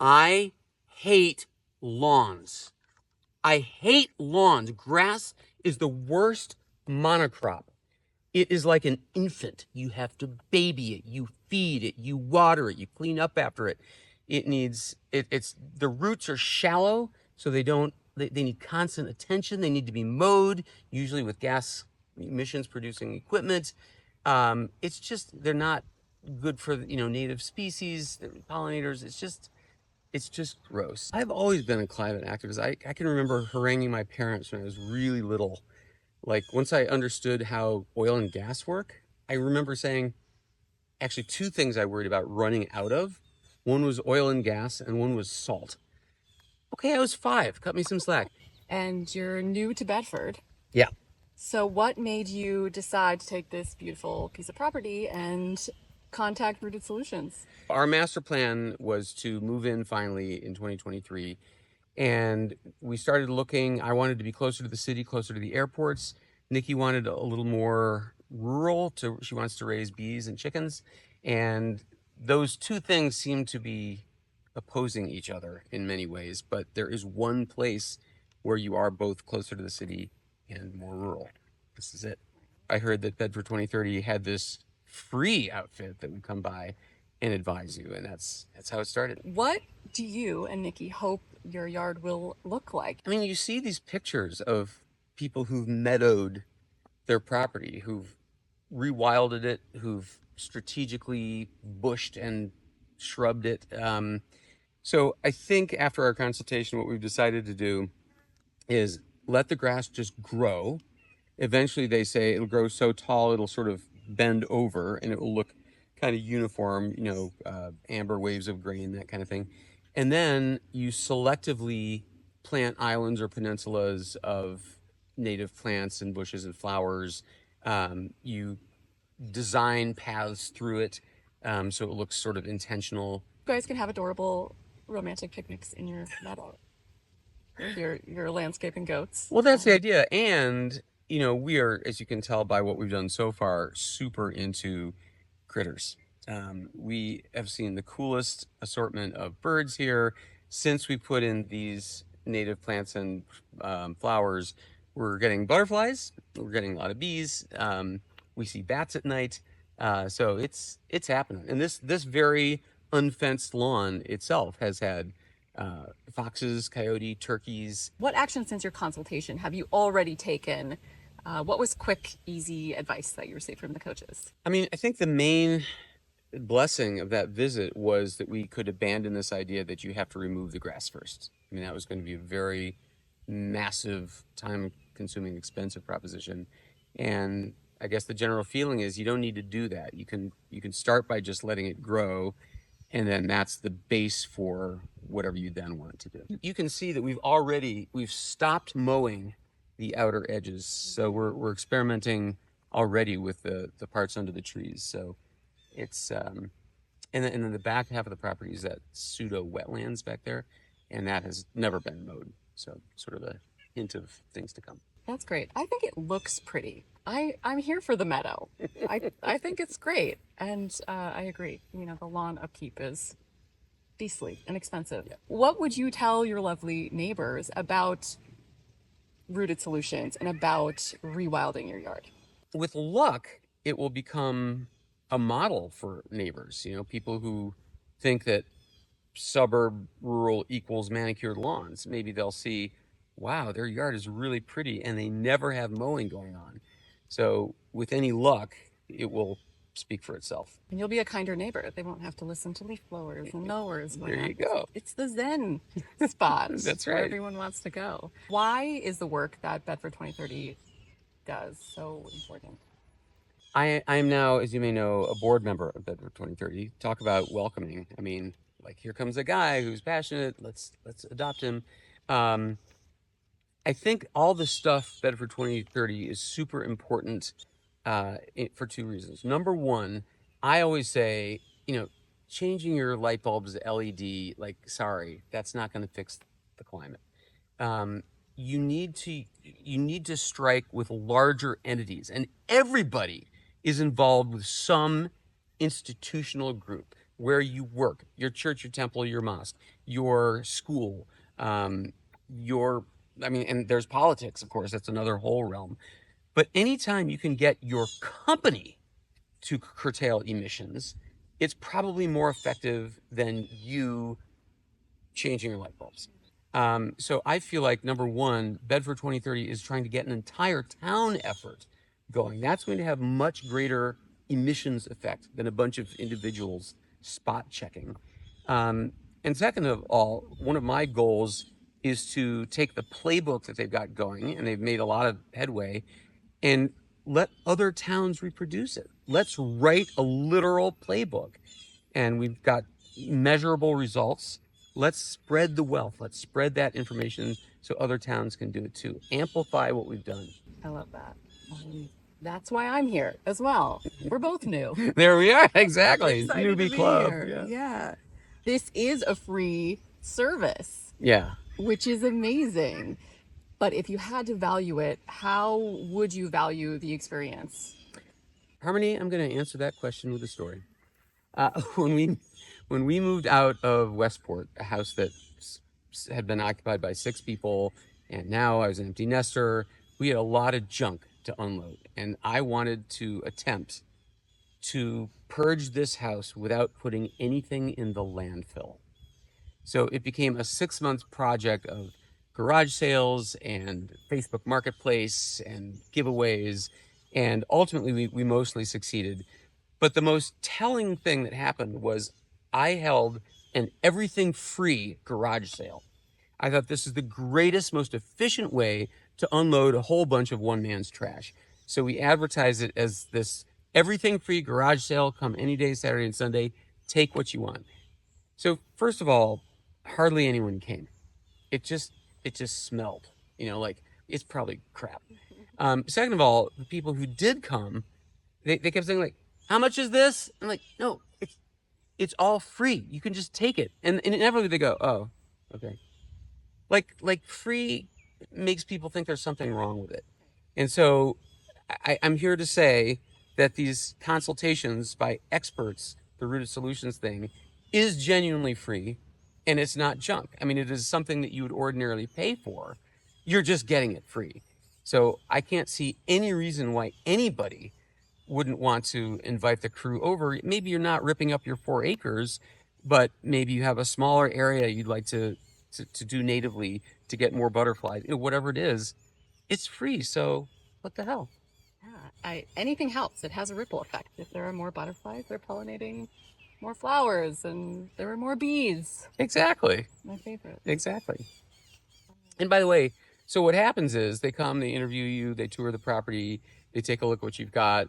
I hate lawns. I hate lawns. Grass is the worst monocrop. It is like an infant. You have to baby it, you feed it, you water it, you clean up after it. It's the roots are shallow, so they need constant attention. They need to be mowed, usually with gas emissions producing equipment. It's just, they're not good for, native species, pollinators. It's just gross. I've always been a climate activist. I can remember haranguing my parents when I was really little. Like, once I understood how oil and gas work, I remember saying, actually, two things I worried about running out of. One was oil and gas, and one was salt. Okay, I was 5. Cut me some slack. And you're new to Bedford. Yeah. So what made you decide to take this beautiful piece of property and contact Rooted Solutions? Our master plan was to move in finally in 2023. And we started looking. I wanted to be closer to the city, closer to the airports. Nikki wanted a little more rural. She wants to raise bees and chickens. And those two things seem to be opposing each other in many ways. But there is one place where you are both closer to the city and more rural. This is it. I heard that Bedford 2030 had this free outfit that would come by and advise you, and that's how it started. What do you and Nikki hope your yard will look like? I mean, you see these pictures of people who've meadowed their property, who've rewilded it, who've strategically bushed and shrubbed it. So I think after our consultation, what we've decided to do is let the grass just grow. Eventually, they say it'll grow so tall it'll sort of bend over and it will look kind of uniform, amber waves of grain, that kind of thing. And then you selectively plant islands or peninsulas of native plants and bushes and flowers. You design paths through it so it looks sort of intentional. You guys can have adorable romantic picnics in your meadow. Your landscaping goats. Well, that's the idea. And, we are, as you can tell by what we've done so far, super into critters. We have seen the coolest assortment of birds here. Since we put in these native plants and flowers, we're getting butterflies, we're getting a lot of bees, we see bats at night, so it's happening. And this very unfenced lawn itself has had foxes, coyote, turkeys. What action since your consultation have you already taken? What was quick, easy advice that you received from the coaches? I mean, I think the main blessing of that visit was that we could abandon this idea that you have to remove the grass first. I mean, that was going to be a very massive, time-consuming, expensive proposition. And I guess the general feeling is you don't need to do that. You can start by just letting it grow, and then that's the base for whatever you then want to do. You can see that we've stopped mowing the outer edges. So we're experimenting already with the parts under the trees. So it's and then the back half of the property is that pseudo wetlands back there, and that has never been mowed. So sort of a hint of things to come. That's great. I think it looks pretty. I'm here for the meadow. I think it's great, and I agree. The lawn upkeep is beastly and expensive. Yeah. What would you tell your lovely neighbors about Rooted Solutions and about rewilding your yard? With luck, it will become a model for neighbors. People who think that suburb rural equals manicured lawns. Maybe they'll see, wow, their yard is really pretty and they never have mowing going on. So with any luck, it will speak for itself. And you'll be a kinder neighbor. They won't have to listen to leaf blowers and mowers. There you go. It's the Zen spot. That's right. Where everyone wants to go. Why is the work that Bedford 2030 does so important? I am now, as you may know, a board member of Bedford 2030. Talk about welcoming. I mean, like, here comes a guy who's passionate. Let's adopt him. I think all the stuff Bedford 2030 is super important for two reasons. Number one, I always say, changing your light bulbs to LED, sorry, that's not going to fix the climate. You need to strike with larger entities, and everybody is involved with some institutional group. where you work, your church, your temple, your mosque, your school, your, I mean, and there's politics, of course, that's another whole realm. But anytime you can get your company to curtail emissions, it's probably more effective than you changing your light bulbs. So I feel like, number one, Bedford 2030 is trying to get an entire town effort going. That's going to have much greater emissions effect than a bunch of individuals spot checking. And second of all, one of my goals is to take the playbook that they've got going, and they've made a lot of headway, and let other towns reproduce it. Let's write a literal playbook. And we've got measurable results. Let's spread the wealth. Let's spread that information so other towns can do it too. Amplify what we've done. I love that. That's why I'm here as well. We're both new. There we are. Exactly. Excited to Newbie be club. here. Yeah. This is a free service. Yeah. Which is amazing. But if you had to value it, how would you value the experience? Harmony, I'm going to answer that question with a story. When we moved out of Westport, a house that had been occupied by 6 people, and now I was an empty nester, we had a lot of junk to unload. And I wanted to attempt to purge this house without putting anything in the landfill. So it became a 6-month project of garage sales and Facebook Marketplace and giveaways. And ultimately, we mostly succeeded. But the most telling thing that happened was I held an everything free garage sale. I thought this is the greatest, most efficient way to unload a whole bunch of one man's trash. So we advertised it as this everything free garage sale, come any day, Saturday and Sunday, take what you want. So first of all, hardly anyone came. It just smelled, like it's probably crap. Second of all, the people who did come, they kept saying like, how much is this? I'm like, no, it's all free. You can just take it. And inevitably they go, oh, okay. Like free makes people think there's something wrong with it. And so I'm here to say that these consultations by experts, the Rooted Solutions thing, is genuinely free, and it's not junk. I mean, it is something that you would ordinarily pay for. You're just getting it free. So I can't see any reason why anybody wouldn't want to invite the crew over. Maybe you're not ripping up your 4 acres, but maybe you have a smaller area you'd like to do natively to get more butterflies. Whatever it is, it's free. So what the hell? Yeah, anything helps. It has a ripple effect. If there are more butterflies, they're pollinating more flowers, and there are more bees. Exactly. My favorite. Exactly. And by the way, so what happens is they come, they interview you, they tour the property, they take a look at what you've got.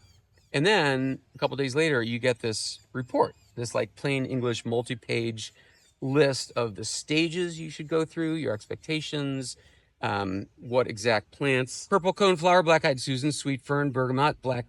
And then a couple days later, you get this report, this like plain English multi-page list of the stages you should go through, your expectations, what exact plants: purple coneflower, black-eyed Susan, sweet fern, bergamot, black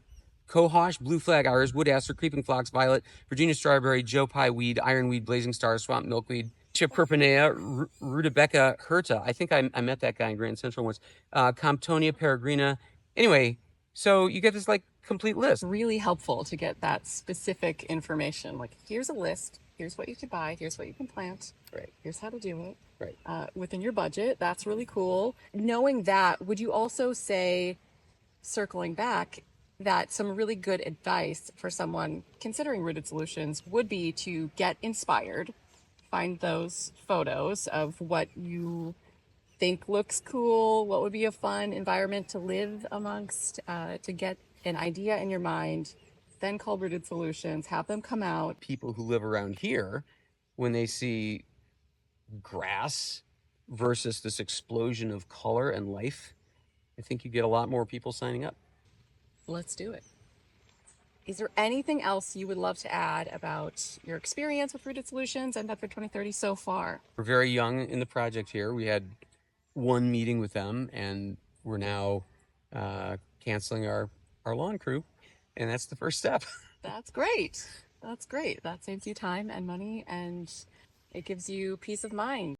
cohosh, blue flag iris, wood aster, creeping phlox, violet, Virginia strawberry, Joe Pye weed, ironweed, blazing star, swamp milkweed, Chyperpinea, Rutabaga hirta. I think I met that guy in Grand Central once. Comptonia peregrina. Anyway, so you get this like complete list. Really helpful to get that specific information. Like, here's a list. Here's what you can buy. Here's what you can plant. Right. Here's how to do it. Right. Within your budget. That's really cool. Knowing that, would you also say, circling back, that some really good advice for someone considering Rooted Solutions would be to get inspired, find those photos of what you think looks cool, what would be a fun environment to live amongst, to get an idea in your mind, then call Rooted Solutions, have them come out. People who live around here, when they see grass versus this explosion of color and life, I think you get a lot more people signing up. Let's do it. Is there anything else you would love to add about your experience with Rooted Solutions and Bedford 2030 so far? We're very young in the project here. We had one meeting with them, and we're now canceling our lawn crew, and that's the first step. That's great. That's great. That saves you time and money, and it gives you peace of mind.